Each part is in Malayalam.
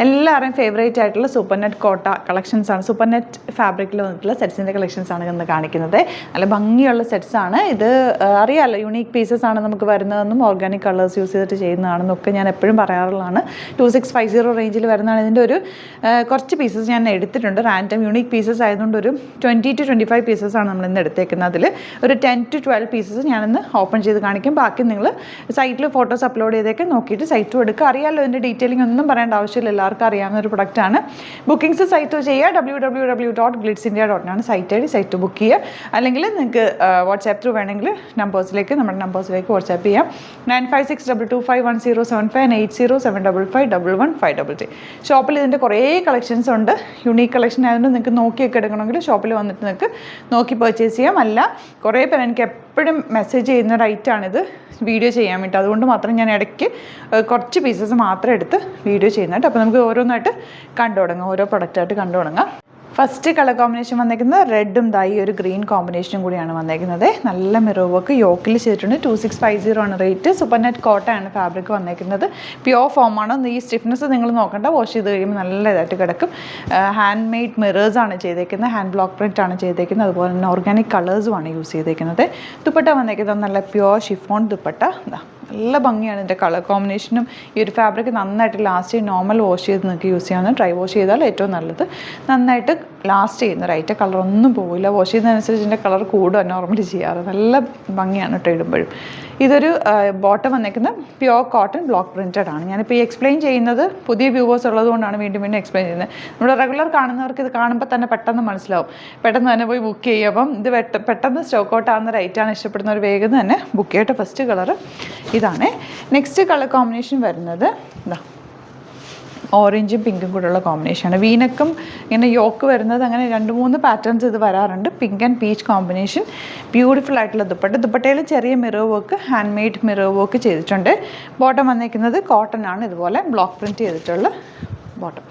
എല്ലാവരും ഫേവറേറ്റ് ആയിട്ടുള്ള സൂപ്പർ നെറ്റ് കോട്ട കളക്ഷൻസാണ്, സൂപ്പർ നെറ്റ് ഫാബ്രിക്കിൽ വന്നിട്ടുള്ള സെറ്റ്സിൻ്റെ കളക്ഷൻസാണ് ഇന്ന് കാണിക്കുന്നത്. നല്ല ഭംഗിയുള്ള സെറ്റ്സാണ്. ഇത് അറിയാമല്ലോ, യുണീക്ക് പീസസ് ആണ് നമുക്ക് വരുന്നതെന്നും ഓർഗാനിക് കളേഴ്സ് യൂസ് ചെയ്തിട്ട് ചെയ്യുന്നതാണെന്നൊക്കെ ഞാൻ എപ്പോഴും പറയാറുള്ളതാണ്. 2650 റേഞ്ചിൽ വരുന്നതാണ്. ഇതിൻ്റെ ഒരു കുറച്ച് പീസസ് ഞാൻ എടുത്തിട്ടുണ്ട്. റാൻഡം യുണീക്ക് പീസസ് ആയതുകൊണ്ട് ഒരു 20 to 25 പീസസാണ് നമ്മൾ ഇന്ന് എടുത്തേക്കുന്നത്. അതിൽ ഒരു 10 to 12 പീസസ് ഞാനിന്ന് ഓപ്പൺ ചെയ്ത് കാണിക്കും. ബാക്കി നിങ്ങൾ സൈറ്റിൽ ഫോട്ടോസ് അപ്ലോഡ് ചെയ്തേക്ക് നോക്കിയിട്ട് സൈറ്റും എടുക്കുക. അറിയാമല്ലോ, ഇതിൻ്റെ ഡീറ്റെയിലിംഗ് ഒന്നും പറയേണ്ട ആവശ്യമില്ല, എല്ലാവർക്കും അറിയാവുന്ന ഒരു പ്രൊഡക്റ്റാണ്. ബുക്കിംഗ്സ് സൈറ്റ് ചെയ്യുക, www.glitzindia.in ആണ് സൈറ്റ് ഐഡി. സൈറ്റ് ബുക്ക് ചെയ്യുക. അല്ലെങ്കിൽ നിങ്ങൾക്ക് വാട്സാപ്പ് ത്രൂ വേണമെങ്കിൽ നമ്മുടെ നമ്പേഴ്സിലേക്ക് വാട്സാപ്പ് ചെയ്യാം. 9562251075 and 8075551153. ഷോപ്പിൽ ഇതിൻ്റെ കുറേ കളക്ഷൻസ് ഉണ്ട്. യുണീക്ക് കളക്ഷൻ ആയതുകൊണ്ട് നിങ്ങൾക്ക് നോക്കിയൊക്കെ എടുക്കണമെങ്കിൽ ഷോപ്പിൽ വന്നിട്ട് നിങ്ങൾക്ക് നോക്കി പർച്ചേസ് ചെയ്യാം. അല്ല, കുറേ പേര് എനിക്ക് എപ്പോഴും മെസ്സേജ് ചെയ്യുന്ന ഒരു ഐറ്റമാണിത് വീഡിയോ ചെയ്യാൻ വേണ്ടി. അതുകൊണ്ട് മാത്രം ഞാൻ ഇടയ്ക്ക് കുറച്ച് പീസസ് മാത്രം എടുത്ത് വീഡിയോ ചെയ്യുന്നുണ്ട്. അപ്പോൾ നമുക്ക് ഓരോന്നായിട്ട് കണ്ടു തുടങ്ങാം, ഓരോ പ്രൊഡക്റ്റായിട്ട് കണ്ടു തുടങ്ങാം. ഫസ്റ്റ് കളർ കോമ്പിനേഷൻ വന്നേക്കുന്നത് റെഡും ദായി ഒരു ഗ്രീൻ കോമ്പിനേഷനും കൂടിയാണ് വന്നേക്കുന്നത്. നല്ല മിറർ വർക്ക് യോക്കിൽ ചെയ്തിട്ടുണ്ട്. 2650 ആണ് റേറ്റ്. സൂപ്പർ നെറ്റ് കോട്ടയാണ് ഫാബ്രിക് വന്നേക്കുന്നത്. പ്യോർ ഫോമാണ്. ഈ സ്റ്റിഫ്നെസ് നിങ്ങൾ നോക്കണ്ട, വാഷ് ചെയ്ത് കഴിയുമ്പോൾ നല്ല ഇതായിട്ട് കിടക്കും. ഹാൻഡ് മെയ്ഡ് മിറേഴ്സാണ് ചെയ്തേക്കുന്നത്, ഹാൻഡ് ബ്ലോക്ക് പ്രിൻ്റ് ആണ് ചെയ്തേക്കുന്നത്. അതുപോലെ തന്നെ ഓർഗാനിക് കളേഴ്സുമാണ് യൂസ് ചെയ്തേക്കുന്നത്. ദുപ്പട്ട വന്നേക്കുന്നത് നല്ല പ്യോർ ഷിഫോൺ ദുപ്പട്ട. നല്ല ഭംഗിയാണ് ഇതിൻ്റെ കളർ കോമ്പിനേഷനും. ഈ ഒരു ഫാബ്രിക് നന്നായിട്ട് ലാസ്റ്റ് നോർമൽ വാഷ് ചെയ്ത് നിങ്ങൾക്ക് യൂസ് ചെയ്യാവുന്ന, ഡ്രൈ വാഷ് ചെയ്താൽ ഏറ്റവും നല്ലത്. നന്നായിട്ട് ലാസ്റ്റ് ചെയ്യുന്ന റൈറ്റ്, കളറൊന്നും പോവില്ല. വാഷ് ചെയ്യുന്നതനുസരിച്ച് ഇതിൻ്റെ കളർ കൂടുക നോർമലി ചെയ്യാറ്. നല്ല ഭംഗിയാണ് കേട്ടോ ഇടുമ്പോഴും. ഇതൊരു ബോട്ടം വന്നേക്കുന്ന പ്യോർ കോട്ടൺ ബ്ലോക്ക് പ്രിൻറ്റഡ് ആണ്. ഞാനിപ്പോൾ ഈ എക്സ്പ്ലെയിൻ ചെയ്യുന്നത് പുതിയ വ്യൂവേഴ്സ് ഉള്ളതുകൊണ്ടാണ് വീണ്ടും വീണ്ടും എക്സ്പ്ലെയിൻ ചെയ്യുന്നത്. നമ്മുടെ റെഗുലർ കാണുന്നവർക്ക് ഇത് കാണുമ്പോൾ തന്നെ പെട്ടെന്ന് മനസ്സിലാവും, പെട്ടെന്ന് തന്നെ പോയി ബുക്ക് ചെയ്യും. അപ്പം ഇത് പെട്ടെന്ന് സ്റ്റോക്ക് ഔട്ട് ആകുന്ന റേറ്റാണ് ഇഷ്ടപ്പെടുന്നവർ വേഗം തന്നെ ബുക്ക് ചെയ്യട്ടെ. ഫസ്റ്റ് കളർ ഇതാണ്. നെക്സ്റ്റ് കളർ കോമ്പിനേഷൻ വരുന്നത് ഇതാ, ഓറഞ്ചും പിങ്കും കൂടെയുള്ള കോമ്പിനേഷനാണ്. വീനക്കും ഇങ്ങനെ യോക്ക് വരുന്നത്, അങ്ങനെ 2-3 പാറ്റേൺസ് ഇത് വരാറുണ്ട്. Pink and peach combination. Beautiful ആയിട്ടുള്ള ദുപ്പട്ടയിൽ ചെറിയ mirror work, hand made mirror work ചെയ്തിട്ടുണ്ട്. ബോട്ടം വന്നിരിക്കുന്നത് കോട്ടൺ ആണ്, ഇതുപോലെ ബ്ലോക്ക് പ്രിൻറ്റ് ചെയ്തിട്ടുള്ള bottom.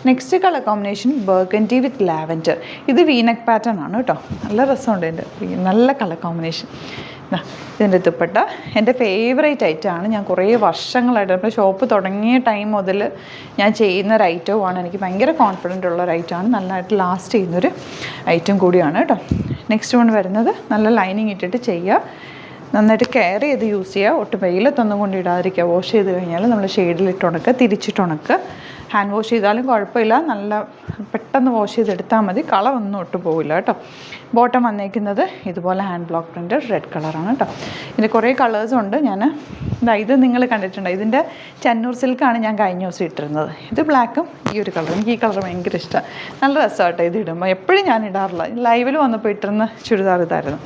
Next colour combination burgundy വിത്ത് ലാവൻഡർ. ഇത് വീനക്ക് പാറ്റേൺ ആണ് കേട്ടോ. നല്ല രസമുണ്ട് ഇതിൻ്റെ, നല്ല കളർ കോമ്പിനേഷൻ. ഇതിൻ്റെ ദുപ്പട്ട എൻ്റെ ഫേവറേറ്റ് ഐറ്റമാണ്. ഞാൻ കുറേ വർഷങ്ങളായിട്ട്, ഇപ്പോൾ ഷോപ്പ് തുടങ്ങിയ ടൈം മുതൽ ഞാൻ ചെയ്യുന്ന ഒരു ഐറ്റവുമാണ്. എനിക്ക് ഭയങ്കര കോൺഫിഡൻ്റ് ഉള്ള ഒരു ഐറ്റമാണ്. നല്ലതായിട്ട് ലാസ്റ്റ് ചെയ്യുന്നൊരു ഐറ്റം കൂടിയാണ് കേട്ടോ. നെക്സ്റ്റ് വൺ വരുന്നത് നല്ല ലൈനിങ് ഇട്ടിട്ട് ചെയ്യുക, നന്നായിട്ട് കെയർ ചെയ്ത് യൂസ് ചെയ്യുക. ഒട്ടും വെയിലത്തൊന്നും കൊണ്ട് ഇടാതിരിക്കുക. വാഷ് ചെയ്ത് കഴിഞ്ഞാൽ നമ്മൾ ഷെയ്ഡിലിട്ട് ഉണക്കുക, തിരിച്ചിട്ട് ഉണക്കുക. ഹാൻഡ് വാഷ് ചെയ്താലും കുഴപ്പമില്ല, നല്ല പെട്ടെന്ന് വാഷ് ചെയ്തെടുത്താൽ മതി. കളറൊന്നും ഒട്ടും പോവില്ല കേട്ടോ. ബോട്ടം വന്നേക്കുന്നത് ഇതുപോലെ ഹാൻഡ് ബ്ലോക്ക് പ്രിൻ്റ് റെഡ് കളറാണ് കേട്ടോ. ഇതിൻ്റെ കുറേ കളേഴ്സുണ്ട്. ഇത് നിങ്ങൾ കണ്ടിട്ടുണ്ട്. ഇതിൻ്റെ ചന്നൂർ സിൽക്കാണ് ഞാൻ കഴിഞ്ഞ ദിവസം ഇട്ടിരുന്നത്. ഇത് ബ്ലാക്കും ഈ ഒരു കളർ, എനിക്ക് ഈ കളർ ഭയങ്കര ഇഷ്ടമാണ്. നല്ല രസമാട്ടോ ഇത് ഇടുമ്പോൾ. എപ്പോഴും ഞാൻ ഇടാറില്ല. ലൈവിൽ വന്നപ്പോൾ ഇട്ടിരുന്ന ചുരിദാർ ഇതായിരുന്നു.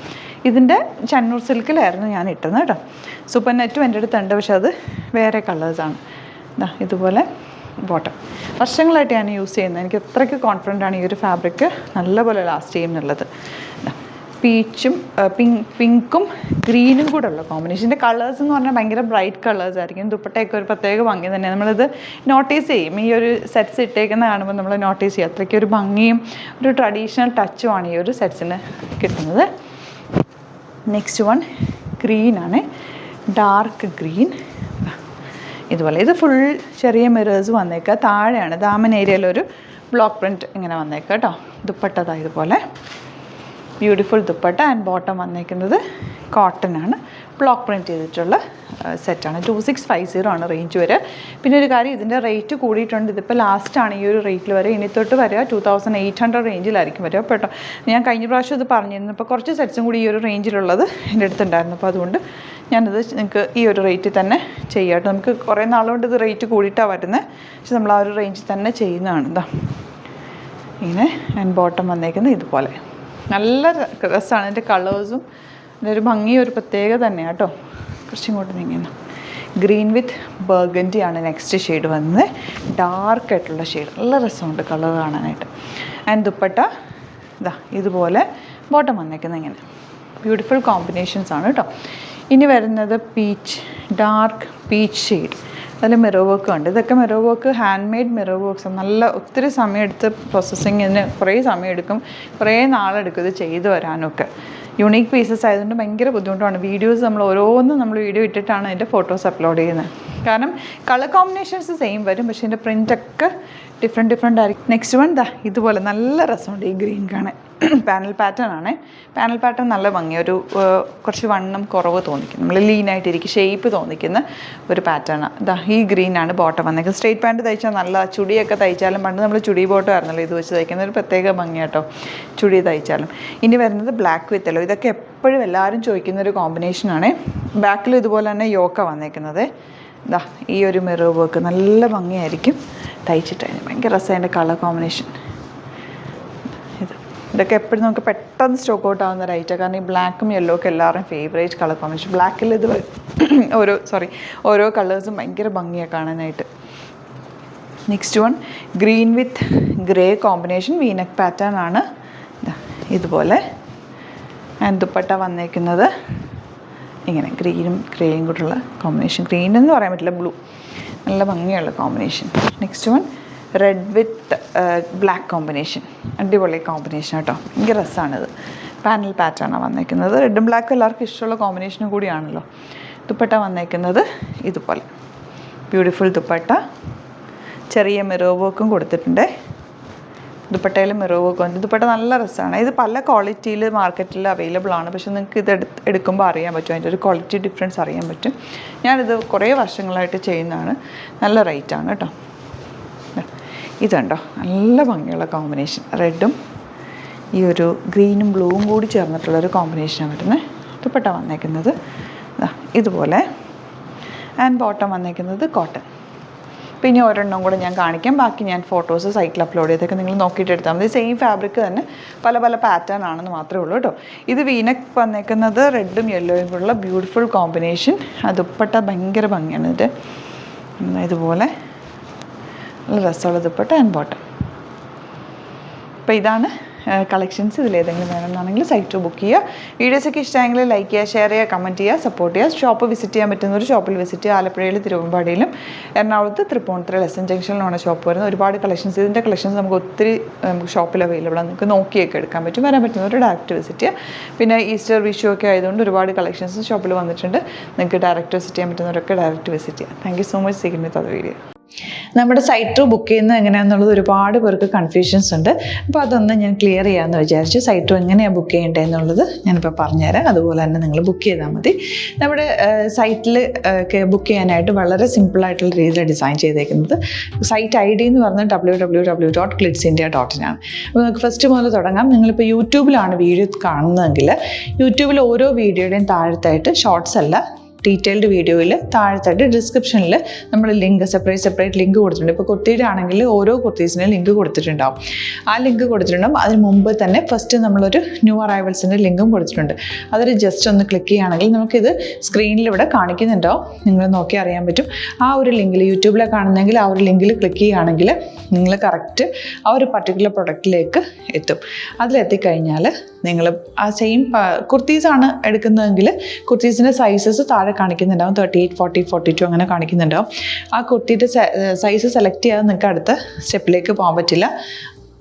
ഇതിൻ്റെ ചന്നൂർ സിൽക്കിലായിരുന്നു ഞാൻ ഇട്ടിരുന്നത് കേട്ടോ. സൂപ്പർ നെറ്റും എൻ്റെ അടുത്തുണ്ട്, പക്ഷെ അത് വേറെ കളേഴ്സാണ്. ഇതുപോലെ ബോട്ടം വർഷങ്ങളായിട്ട് ഞാൻ യൂസ് ചെയ്യുന്നത്. എനിക്ക് അത്രയ്ക്ക് കോൺഫിഡൻ്റ് ആണ് ഈ ഒരു ഫാബ്രിക് നല്ലപോലെ ലാസ്റ്റ് ചെയ്യും എന്നുള്ളത്. പീച്ചും പിങ്കും ഗ്രീനും കൂടെ ഉള്ള കോമ്പിനേഷൻ്റെ കളേഴ്സ് എന്ന് പറഞ്ഞാൽ ഭയങ്കര ബ്രൈറ്റ് കളേഴ്സ് ആയിരിക്കും. ദുപ്പട്ടയൊക്കെ ഒരു പ്രത്യേക ഭംഗി തന്നെയാണ്. നമ്മളിത് നോട്ടീസ് ചെയ്യും. ഈ ഒരു സെറ്റ്സ് ഇട്ടേക്കുന്ന കാണുമ്പോൾ നമ്മൾ നോട്ടീസ് ചെയ്യും. അത്രയ്ക്ക് ഒരു ഭംഗിയും ഒരു ട്രഡീഷണൽ ടച്ചുമാണ് ഈ ഒരു സെറ്റ്സിന് കിട്ടുന്നത്. നെക്സ്റ്റ് വൺ ഗ്രീനാണ്, ഡാർക്ക് ഗ്രീൻ. ഇതുപോലെ ഇത് ഫുൾ ചെറിയ മിറേഴ്സ് വന്നേക്കുക. താഴെയാണ് ദാമൻ ഏരിയയിലൊരു ബ്ലോക്ക് പ്രിൻറ്റ് ഇങ്ങനെ വന്നേക്കുക കേട്ടോ. ദുപ്പട്ടതാ ഇതുപോലെ ബ്യൂട്ടിഫുൾ ദുപ്പട്ട. ആൻഡ് ബോട്ടം വന്നേക്കുന്നത് കോട്ടൺ ആണ്, ബ്ലോക്ക് പ്രിൻറ്റ് ചെയ്തിട്ടുള്ള സെറ്റാണ്. 2650 ആണ് റേഞ്ച് വരെ. പിന്നെ ഒരു കാര്യം, ഇതിൻ്റെ റേറ്റ് കൂടിയിട്ടുണ്ട്. ഇതിപ്പോൾ ലാസ്റ്റാണ് ഈ ഒരു റേറ്റിൽ വരെ. ഇനി തൊട്ട് വരിക 2800 റേഞ്ചിലായിരിക്കും വരിക കേട്ടോ. ഞാൻ കഴിഞ്ഞ പ്രാവശ്യം ഇത് പറഞ്ഞിരുന്നു. ഇപ്പോൾ കുറച്ച് സെറ്റ്സും കൂടി ഈ ഒരു റേഞ്ചിലുള്ളത് എൻ്റെ അടുത്തുണ്ടായിരുന്നു. അപ്പോൾ അതുകൊണ്ട് ഞാനത് നിങ്ങൾക്ക് ഈ ഒരു റേറ്റിൽ തന്നെ ചെയ്യാം കേട്ടോ. നമുക്ക് കുറേ നാളുകൊണ്ട് ഇത് റേറ്റ് കൂടിയിട്ടാണ് വരുന്നത്, പക്ഷെ നമ്മൾ ആ ഒരു റേഞ്ചിൽ തന്നെ ചെയ്യുന്നതാണ്. ഇതാ ഇങ്ങനെ. ആൻഡ് ബോട്ടം വന്നേക്കുന്നത് ഇതുപോലെ. നല്ല രസമാണ് ഇതിൻ്റെ കളേഴ്സും. ഇതിൻ്റെ ഒരു ഭംഗി ഒരു പ്രത്യേകത തന്നെയാണ് കേട്ടോ. കുറച്ചും ഇങ്ങോട്ട് നീങ്ങുന്നു. ഗ്രീൻ വിത്ത് ബർഗൻഡി ആണ് നെക്സ്റ്റ് ഷെയ്ഡ് വന്നത്. ഡാർക്കായിട്ടുള്ള ഷെയ്ഡ്, നല്ല രസമുണ്ട് കളർ കാണാനായിട്ട്. ആൻഡ് ദുപ്പട്ട ഇതാ ഇതുപോലെ. ബോട്ടം വന്നേക്കുന്നത് ഇങ്ങനെ. ബ്യൂട്ടിഫുൾ കോമ്പിനേഷൻസ് ആണ് കേട്ടോ. ഇനി വരുന്നത് പീച്ച്, ഡാർക്ക് പീച്ച് ഷെയ്ഡ്. അതിൽ മിറർ വർക്ക് ഉണ്ട്. ഇതൊക്കെ mirror work, hand made mirror works. നല്ല ഒത്തിരി സമയം എടുത്ത് പ്രോസസ്സിങ്, ഇതിന് കുറേ സമയം എടുക്കും, കുറേ നാളെടുക്കും ഇത് ചെയ്ത് വരാനൊക്കെ. യുണീക്ക് പീസസ് ആയതുകൊണ്ട് ഭയങ്കര ബുദ്ധിമുട്ടാണ്. വീഡിയോസ് നമ്മൾ ഓരോന്നും നമ്മൾ വീഡിയോ ഇട്ടിട്ടാണ് അതിൻ്റെ ഫോട്ടോസ് അപ്ലോഡ് ചെയ്യുന്നത്. കാരണം കളർ കോമ്പിനേഷൻസ് സെയിം വരും, പക്ഷേ ഇതിൻ്റെ പ്രിൻ്റൊക്കെ ഡിഫറെൻറ്റ് ആയിരിക്കും. നെക്സ്റ്റ് വൺ ഇതുപോലെ നല്ല രസമുണ്ട് ഈ ഗ്രീൻ കാണാൻ. പാനൽ പാറ്റേൺ ആണ്. പാനൽ പാറ്റേൺ നല്ല ഭംഗി, ഒരു കുറച്ച് വണ്ണം കുറവ് തോന്നിക്കും, നമ്മൾ ലീനായിട്ടിരിക്കും, ഷേപ്പ് തോന്നിക്കുന്ന ഒരു പാറ്റേൺ. ഈ ഗ്രീനാണ് ബോട്ടം വന്നേക്കുന്നത്. സ്ട്രേറ്റ് പാൻറ്റ് തയ്ച്ചാൽ നല്ല, ചുടിയൊക്കെ തയ്ച്ചാലും പണ്ട് നമ്മൾ ചുടി ബോട്ടം ആയിരുന്നല്ലോ ഇത് വെച്ച് തയ്ക്കുന്ന, ഒരു പ്രത്യേക ഭംഗി കേട്ടോ ചുടി തയ്ച്ചാലും. ഇനി വരുന്നത് ബ്ലാക്ക് വിത്ത് യെല്ലോ. ഇതൊക്കെ എപ്പോഴും എല്ലാവരും ചോദിക്കുന്നൊരു കോമ്പിനേഷനാണ്. ബാക്കിൽ ഇതുപോലെ തന്നെ യോക്ക വന്നേക്കുന്നത്. ഈ ഒരു മിറർ വർക്ക് നല്ല ഭംഗിയായിരിക്കും തയ്ച്ചിട്ട്, ഭയങ്കര രസമാണ് അതിൻ്റെ കളർ കോമ്പിനേഷൻ. ഇതൊക്കെ എപ്പോഴും നമുക്ക് പെട്ടെന്ന് സ്റ്റോക്ക് ഔട്ട് ആവുന്ന ഒരു ഐറ്റം. കാരണം ഈ ബ്ലാക്കും യെല്ലോ ഒക്കെ എല്ലാവരുടെയും ഫേവറേറ്റ് കളർ കോമ്പിനേഷൻ. ബ്ലാക്കിൽ ഇത് ഓരോ കളേഴ്സും ഭയങ്കര ഭംഗിയാണ് കാണാനായിട്ട്. നെക്സ്റ്റ് വൺ ഗ്രീൻ വിത്ത് ഗ്രേ കോമ്പിനേഷൻ, വീനക്ക് പാറ്റേൺ ആണ്. ഇതുപോലെ ആൻഡ് ദുപ്പട്ട വന്നേക്കുന്നത് ഇങ്ങനെ ഗ്രീനും ഗ്രേയും കൂടെയുള്ള കോമ്പിനേഷൻ. ഗ്രീൻ എന്ന് പറയാൻ പറ്റില്ല, ബ്ലൂ, നല്ല ഭംഗിയുള്ള combination. Next one read with black combination, അടിപൊളി കോമ്പിനേഷൻ കേട്ടോ, ഭയങ്കര രസമാണിത്. പാനൽ പാറ്റേണാണ് വന്നേക്കുന്നത്. റെഡും ബ്ലാക്കും എല്ലാവർക്കും ഇഷ്ടമുള്ള കോമ്പിനേഷനും കൂടിയാണല്ലോ. ദുപ്പട്ട വന്നേക്കുന്നത് ഇതുപോലെ ബ്യൂട്ടിഫുൾ ദുപ്പട്ട, ചെറിയ മിറർ വർക്കും കൊടുത്തിട്ടുണ്ട്. ദുപ്പട്ടയിൽ മിറർ വർക്ക് ഉണ്ട്. ദുപ്പട്ട നല്ല രസമാണ്. ഇത് പല ക്വാളിറ്റിയിൽ മാർക്കറ്റിൽ അവൈലബിൾ ആണ്, പക്ഷെ നിങ്ങൾക്ക് ഇത് എടുക്കുമ്പോൾ അറിയാൻ പറ്റും, അതിൻ്റെ ഒരു ക്വാളിറ്റി ഡിഫറൻസ് അറിയാൻ പറ്റും. ഞാനിത് കുറേ വർഷങ്ങളായിട്ട് ചെയ്യുന്നതാണ്. നല്ല റേറ്റാണ് കേട്ടോ. ഇതുണ്ടോ നല്ല ഭംഗിയുള്ള കോമ്പിനേഷൻ, റെഡും ഈ ഒരു ഗ്രീനും ബ്ലൂവും കൂടി ചേർന്നിട്ടുള്ളൊരു കോമ്പിനേഷനാണ് വരുന്നത്. ദുപ്പട്ട വന്നേക്കുന്നത് ഇതുപോലെ ആൻഡ് ബോട്ടം വന്നേക്കുന്നത് കോട്ടൺ. പിന്നെ ഒരെണ്ണം കൂടെ ഞാൻ കാണിക്കാം, ബാക്കി ഞാൻ ഫോട്ടോസ് സൈറ്റിൽ അപ്ലോഡ് ചെയ്തൊക്കെ നിങ്ങൾ നോക്കിയിട്ട് എടുത്താൽ മതി. സെയിം ഫാബ്രിക് തന്നെ പല പല പാറ്റേൺ ആണെന്ന് മാത്രമേ ഉള്ളൂ കേട്ടോ. ഇത് വീനക്ക് വന്നേക്കുന്നത് റെഡും യെല്ലോയും കൂടെയുള്ള ബ്യൂട്ടിഫുൾ കോമ്പിനേഷൻ. ദുപ്പട്ട ഭയങ്കര ഭംഗിയാണ്. ഇതുപോലെ നല്ല രസമുള്ള ദുപ്പട്ട ആൻഡ് ബോട്ടം. അപ്പോൾ ഇതാണ് കളക്ഷൻസ്. ഇതിലേതെങ്കിലും വേണമെന്നാണെങ്കിൽ സൈറ്റ് ബുക്ക് ചെയ്യുക. വീഡിയോസൊക്കെ ഇഷ്ടമെങ്കിൽ ലൈക്ക് ചെയ്യുക, ഷെയർ ചെയ്യുക, കമൻറ്റ് ചെയ്യുക, സപ്പോർട്ട് ചെയ്യുക. ഷോപ്പ് വിസിറ്റ് ചെയ്യാൻ പറ്റുന്നവർ ഷോപ്പിൽ വിസിറ്റ് ചെയ്യുക. ആലപ്പുഴയിൽ തിരുവമ്പാടിയിലും എറണാകുളത്ത് തൃപ്പൂണിത്തുറ എസ് എൻ ജംഗ്ഷനിലാണ് ഷോപ്പ് വരുന്നത്. ഒരുപാട് കളക്ഷൻസ്, ഇതിൻ്റെ കളക്ഷൻസ് നമുക്ക് ഒത്തിരി ഷോപ്പിൽ അവൈലബിൾ ആണ്. നിങ്ങൾക്ക് നോക്കിയൊക്കെ എടുക്കാൻ പറ്റും. വരാൻ പറ്റുന്നവർ ഡയറക്റ്റ് വിസിറ്റ് ചെയ്യുക. പിന്നെ ഈസ്റ്റർ വിഷു ഒക്കെ ആയതുകൊണ്ട് ഒരുപാട് കളക്ഷൻസ് ഷോപ്പിൽ വന്നിട്ടുണ്ട്. നിങ്ങൾക്ക് ഡയറക്റ്റ് വിസിറ്റ് ചെയ്യാൻ പറ്റുന്നവരൊക്കെ ഡയറക്റ്റ് വിസിറ്റ് ചെയ്യാം. Thank you so much. Seeking with other video. നമ്മുടെ സൈറ്റ് ത്രൂ ബുക്ക് ചെയ്യുന്നത് എങ്ങനെയാണെന്നുള്ളത് ഒരുപാട് പേർക്ക് കൺഫ്യൂഷൻസ് ഉണ്ട്. അപ്പോൾ അതൊന്ന് ഞാൻ ക്ലിയർ ചെയ്യാമെന്ന് വിചാരിച്ചു. സൈറ്റ് ത്രൂ എങ്ങനെയാണ് ബുക്ക് ചെയ്യേണ്ടത് എന്നുള്ളത് ഞാനിപ്പോൾ പറഞ്ഞുതരാം. അതുപോലെ തന്നെ നിങ്ങൾ ബുക്ക് ചെയ്താൽ മതി. നമ്മുടെ സൈറ്റിൽ ബുക്ക് ചെയ്യാനായിട്ട് വളരെ സിമ്പിളായിട്ടുള്ള രീതിയിൽ ഡിസൈൻ ചെയ്തേക്കുന്നത്. സൈറ്റ് ID എന്ന് പറഞ്ഞാൽ www.glitzindia.in ആണ്. അപ്പോൾ നമുക്ക് ഫസ്റ്റ് മുതൽ തുടങ്ങാം. നിങ്ങളിപ്പോൾ യൂട്യൂബിലാണ് വീഡിയോ കാണുന്നതെങ്കിൽ യൂട്യൂബിൽ ഓരോ വീഡിയോയുടെയും താഴത്തായിട്ട് ഷോർട്സ് അല്ല, ഡീറ്റെയിൽഡ് വീഡിയോയിൽ താഴത്തായിട്ട് ഡിസ്ക്രിപ്ഷനിൽ നമ്മൾ ലിങ്ക് സെപ്പറേറ്റ് ലിങ്ക് കൊടുത്തിട്ടുണ്ട്. ഇപ്പോൾ കുർത്തിയുടെ ആണെങ്കിൽ ഓരോ കുർത്തീസിനും ലിങ്ക് കൊടുത്തിട്ടുണ്ടാവും. ആ ലിങ്ക് കൊടുത്തിട്ടുണ്ടാവും. അതിന് മുമ്പ് തന്നെ ഫസ്റ്റ് നമ്മളൊരു ന്യൂ അറൈവൽസിൻ്റെ ലിങ്കും കൊടുത്തിട്ടുണ്ട്. അതൊരു ജസ്റ്റ് ഒന്ന് ക്ലിക്ക് ചെയ്യുകയാണെങ്കിൽ നമുക്കിത് സ്ക്രീനിൽ ഇവിടെ കാണിക്കുന്നുണ്ടാവും. നിങ്ങൾ നോക്കി അറിയാൻ പറ്റും. ആ ഒരു ലിങ്കിൽ യൂട്യൂബിലെ കാണുന്നെങ്കിൽ ആ ഒരു ലിങ്കിൽ ക്ലിക്ക് ചെയ്യുകയാണെങ്കിൽ നിങ്ങൾ കറക്റ്റ് ആ ഒരു പർട്ടിക്കുലർ പ്രൊഡക്റ്റിലേക്ക് എത്തും. അതിലെത്തിക്കഴിഞ്ഞാൽ നിങ്ങൾ ആ സെയിം കുർത്തീസാണ് എടുക്കുന്നതെങ്കിൽ കുർത്തീസിൻ്റെ സൈസസ് താഴെ കാണിക്കുന്നുണ്ടാവും. 38, 40, 42 അങ്ങനെ കാണിക്കുന്നുണ്ടാവും. ആ കുർത്തിയുടെ സൈസ് സെലക്ട് ചെയ്യാതെ നിങ്ങൾക്ക് അടുത്ത സ്റ്റെപ്പിലേക്ക് പോകാൻ പറ്റില്ല.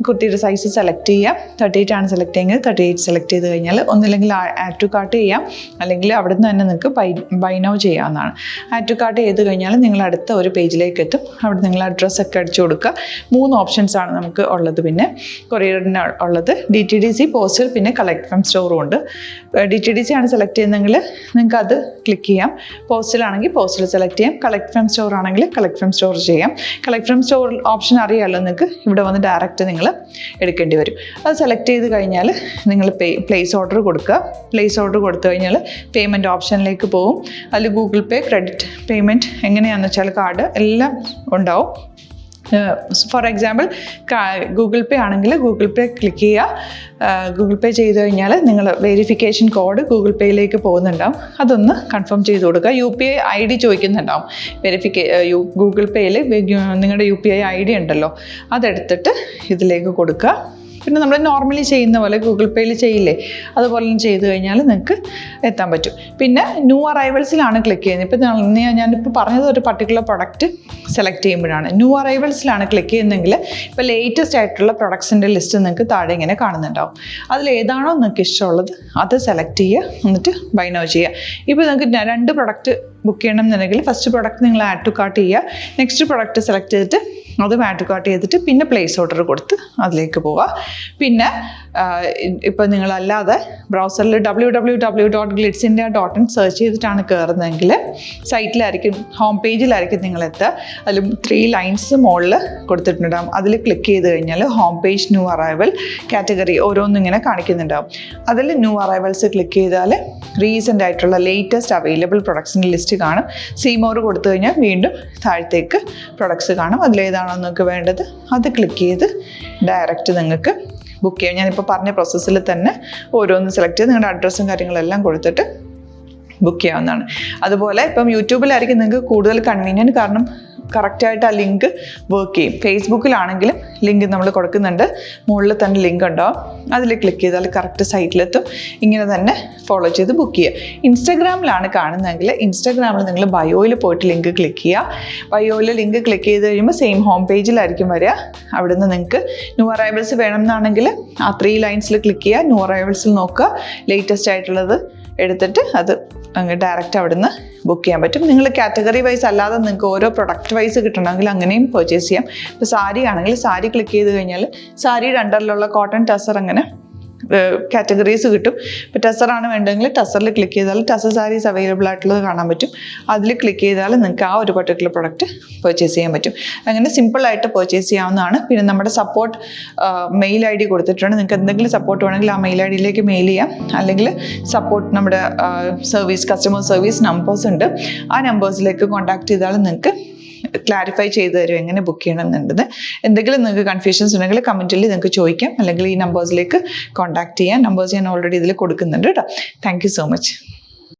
കുർത്തിയുടെ സൈസ് സെലക്ട് ചെയ്യാം. 38 ആണ് സെലക്ട് ചെയ്യുന്നത്. 38 സെലക്ട് ചെയ്ത് കഴിഞ്ഞാൽ ഒന്നില്ലെങ്കിൽ ആഡ് ടു കാർട്ട് ചെയ്യാം, അല്ലെങ്കിൽ അവിടെ നിന്ന് തന്നെ നിങ്ങൾക്ക് ബൈ നൗ ചെയ്യാവുന്നതാണ്. ആഡ് ടു കാർട്ട് ചെയ്ത് കഴിഞ്ഞാൽ നിങ്ങൾ അടുത്ത ഒരു പേജിലേക്ക് എത്തും. അവിടെ നിങ്ങൾ അഡ്രസ്സൊക്കെ അടിച്ചു കൊടുക്കുക. 3 ഓപ്ഷൻസ് ആണ് നമുക്ക് ഉള്ളത്. പിന്നെ കൊറിയറിന് ഉള്ളത് DTDC, പോസ്റ്റൽ, പിന്നെ കളക്ട് ഫ്രം സ്റ്റോറും ഉണ്ട്. DTDC ആണ് സെലക്ട് ചെയ്യുന്നതെങ്കിൽ നിങ്ങൾക്ക് അത് ക്ലിക്ക് ചെയ്യാം. പോസ്റ്റലാണെങ്കിൽ പോസ്റ്റൽ സെലക്ട് ചെയ്യാം. കളക്ട് ഫ്രം സ്റ്റോർ ആണെങ്കിൽ കളക്ട് ഫ്രം സ്റ്റോർ ചെയ്യാം. കളക്ട് ഫ്രം സ്റ്റോർ ഓപ്ഷൻ അറിയാമല്ലോ നിങ്ങൾക്ക്. ഇവിടെ വന്ന് ഡയറക്റ്റ് നിങ്ങൾ എടുക്കേണ്ടി വരും. അത് സെലക്ട് ചെയ്ത് കഴിഞ്ഞാൽ നിങ്ങൾ പ്ലേസ് ഓർഡർ കൊടുക്കുക. പ്ലേസ് ഓർഡർ കൊടുത്തു കഴിഞ്ഞാൽ പേയ്മെൻറ്റ് ഓപ്ഷനിലേക്ക് പോകും. അതിൽ ഗൂഗിൾ പേ, ക്രെഡിറ്റ് പേയ്മെൻറ്റ് എങ്ങനെയാണെന്ന് വെച്ചാൽ കാർഡ് എല്ലാം ഉണ്ടാവും. ഫോർ എക്സാമ്പിൾ ഗൂഗിൾ പേ ആണെങ്കിൽ ഗൂഗിൾ പേ ക്ലിക്ക് ചെയ്യുക. ഗൂഗിൾ പേ ചെയ്ത് കഴിഞ്ഞാൽ നിങ്ങൾ വെരിഫിക്കേഷൻ കോഡ് ഗൂഗിൾ പേയിലേക്ക് പോകുന്നുണ്ടാവും. അതൊന്ന് കൺഫേം ചെയ്ത് കൊടുക്കുക. UPI ID ചോദിക്കുന്നുണ്ടാവും. ഗൂഗിൾ പേയിൽ നിങ്ങളുടെ UPI ID ഉണ്ടല്ലോ, അതെടുത്തിട്ട് ഇതിലേക്ക് കൊടുക്കുക. പിന്നെ നമ്മൾ നോർമലി ചെയ്യുന്ന പോലെ ഗൂഗിൾ പേയിൽ ചെയ്യില്ലേ, അതുപോലെ ചെയ്ത് കഴിഞ്ഞാൽ നിങ്ങൾക്ക് എത്താൻ പറ്റും. പിന്നെ ന്യൂ അറൈവൽസിലാണ് ക്ലിക്ക് ചെയ്യുന്നത്. ഇപ്പം ഞാനിപ്പോൾ പറഞ്ഞത് ഒരു പർട്ടിക്കുലർ പ്രൊഡക്റ്റ് സെലക്ട് ചെയ്യുമ്പോഴാണ്. ന്യൂ അറൈവൽസിലാണ് ക്ലിക്ക് ചെയ്യുന്നതെങ്കിൽ ഇപ്പോൾ ലേറ്റസ്റ്റ് ആയിട്ടുള്ള പ്രൊഡക്ട്സിൻ്റെ ലിസ്റ്റ് നിങ്ങൾക്ക് താഴെ ഇങ്ങനെ കാണുന്നുണ്ടാവും. അതിലേതാണോ നിങ്ങൾക്ക് ഇഷ്ടമുള്ളത് അത് സെലക്ട് ചെയ്യുക, എന്നിട്ട് ബൈ നൗ ചെയ്യുക. ഇപ്പോൾ നിങ്ങൾക്ക് 2 പ്രൊഡക്റ്റ് ബുക്ക് ചെയ്യണം എന്നുണ്ടെങ്കിൽ ഫസ്റ്റ് പ്രൊഡക്റ്റ് നിങ്ങൾ ആഡ് ടു കാർട്ട് ചെയ്യുക, നെക്സ്റ്റ് പ്രൊഡക്റ്റ് സെലക്ട് ചെയ്തിട്ട് അതും ആഡ് ടു കാർട്ട് ചെയ്തിട്ട് പിന്നെ പ്ലേസ് ഓർഡർ കൊടുത്ത് അതിലേക്ക് പോവുക. പിന്നെ ഇപ്പോൾ നിങ്ങളല്ലാതെ ബ്രൗസറിൽ www.glitzindia.in സെർച്ച് ചെയ്തിട്ടാണ് കയറുന്നതെങ്കിൽ സൈറ്റിലായിരിക്കും, ഹോം പേജിലായിരിക്കും നിങ്ങളെത്തുക. അതിൽ 3 ലൈൻസ് മുകളിൽ കൊടുത്തിട്ടുണ്ടാകും. അതിൽ ക്ലിക്ക് ചെയ്ത് കഴിഞ്ഞാൽ home page new arrival category ഓരോന്നും ഇങ്ങനെ കാണിക്കുന്നുണ്ടാവും. അതിൽ ന്യൂ അറൈവൽസ് ക്ലിക്ക് ചെയ്താൽ റീസെൻ്റ് ആയിട്ടുള്ള ലേറ്റസ്റ്റ് അവൈലബിൾ പ്രൊഡക്ട്സിൻ്റെ ലിസ്റ്റ് കാണും. സീമോർ കൊടുത്തു കഴിഞ്ഞാൽ വീണ്ടും താഴത്തേക്ക് പ്രൊഡക്ട്സ് കാണും. അതിലേതാണോ നിങ്ങൾക്ക് വേണ്ടത് അത് ക്ലിക്ക് ചെയ്ത് ഡയറക്റ്റ് നിങ്ങൾക്ക് ബുക്ക് ചെയ്യാം. ഞാനിപ്പോൾ പറഞ്ഞ പ്രോസസ്സിൽ തന്നെ ഓരോന്ന് സെലക്ട് ചെയ്ത് നിങ്ങളുടെ അഡ്രസ്സും കാര്യങ്ങളെല്ലാം കൊടുത്തിട്ട് ബുക്ക് ചെയ്യാവുന്നതാണ്. അതുപോലെ ഇപ്പം യൂട്യൂബിലായിരിക്കും നിങ്ങൾക്ക് കൂടുതൽ കൺവീനിയൻറ്റ്, കാരണം കറക്റ്റായിട്ട് ആ ലിങ്ക് വർക്ക് ചെയ്യും. ഫേസ്ബുക്കിലാണെങ്കിലും ലിങ്ക് നമ്മൾ കൊടുക്കുന്നുണ്ട്, മുകളിൽ തന്നെ ലിങ്ക് ഉണ്ടാവും. അതിൽ ക്ലിക്ക് ചെയ്താൽ കറക്റ്റ് സൈറ്റിലെത്തും. ഇങ്ങനെ തന്നെ ഫോളോ ചെയ്ത് ബുക്ക് ചെയ്യുക. ഇൻസ്റ്റാഗ്രാമിലാണ് കാണുന്നതെങ്കിൽ ഇൻസ്റ്റാഗ്രാമിൽ നിങ്ങൾ ബയോയിൽ പോയിട്ട് ലിങ്ക് ക്ലിക്ക് ചെയ്യുക. ബയോയിൽ ലിങ്ക് ക്ലിക്ക് ചെയ്ത് കഴിയുമ്പോൾ സെയിം ഹോം പേജിലായിരിക്കും വരിക. അവിടുന്ന് നിങ്ങൾക്ക് ന്യൂ അറൈവൽസ് വേണമെന്നാണെങ്കിൽ ആ 3 ലൈൻസിൽ ക്ലിക്ക് ചെയ്യുക, ന്യൂ അറൈവൽസിൽ നോക്കുക, ലേറ്റസ്റ്റ് ആയിട്ടുള്ളത് എടുത്തിട്ട് അത് അങ്ങ് ഡയറക്റ്റ് അവിടുന്ന് ബുക്ക് ചെയ്യാൻ പറ്റും. നിങ്ങൾ കാറ്റഗറി വൈസ് അല്ലാതെ നിങ്ങൾക്ക് ഓരോ പ്രൊഡക്റ്റ് വൈസ് കിട്ടണമെങ്കിൽ അങ്ങനെയും പർച്ചേസ് ചെയ്യാം. ഇപ്പോൾ സാരി ആണെങ്കിൽ സാരി ക്ലിക്ക് ചെയ്ത് കഴിഞ്ഞാൽ സാരിയുടെ അണ്ടറിലുള്ള കോട്ടൺ ടസർ അങ്ങനെ കാറ്റഗറീസ് കിട്ടും. ഇപ്പോൾ ടസറാണ് വേണ്ടതെങ്കിൽ ടസറിൽ ക്ലിക്ക് ചെയ്താൽ ടസർ സാരീസ് അവൈലബിൾ ആയിട്ടുള്ളത് കാണാൻ പറ്റും. അതിൽ ക്ലിക്ക് ചെയ്താൽ നിങ്ങൾക്ക് ആ ഒരു പർട്ടിക്കുലർ പ്രൊഡക്റ്റ് പർച്ചേസ് ചെയ്യാൻ പറ്റും. അങ്ങനെ സിമ്പിളായിട്ട് പർച്ചേസ് ചെയ്യാവുന്നതാണ്. പിന്നെ നമ്മുടെ സപ്പോർട്ട് മെയിൽ ID കൊടുത്തിട്ടുണ്ട്. നിങ്ങൾക്ക് എന്തെങ്കിലും സപ്പോർട്ട് വേണമെങ്കിൽ ആ മെയിൽ IDയിലേക്ക് മെയിൽ ചെയ്യാം. അല്ലെങ്കിൽ സപ്പോർട്ട് നമ്മുടെ കസ്റ്റമർ സർവീസ് നമ്പേഴ്സ് ഉണ്ട്, ആ നമ്പേഴ്സിലേക്ക് കോൺടാക്ട് ചെയ്താൽ നിങ്ങൾക്ക് ക്ലാരിഫൈ ചെയ്ത് തരും എങ്ങനെ ബുക്ക് ചെയ്യണം എന്നുള്ളത്. എന്തെങ്കിലും നിങ്ങൾക്ക് കൺഫ്യൂഷൻസ് ഉണ്ടെങ്കിൽ കമൻറ്റിൽ നിങ്ങൾക്ക് ചോദിക്കാം, അല്ലെങ്കിൽ ഈ നമ്പേഴ്സിലേക്ക് കോൺടാക്ട് ചെയ്യാം. നമ്പേഴ്സ് ഞാൻ ഓൾറെഡി ഇതിൽ കൊടുക്കുന്നുണ്ട് കേട്ടോ. Thank you so much.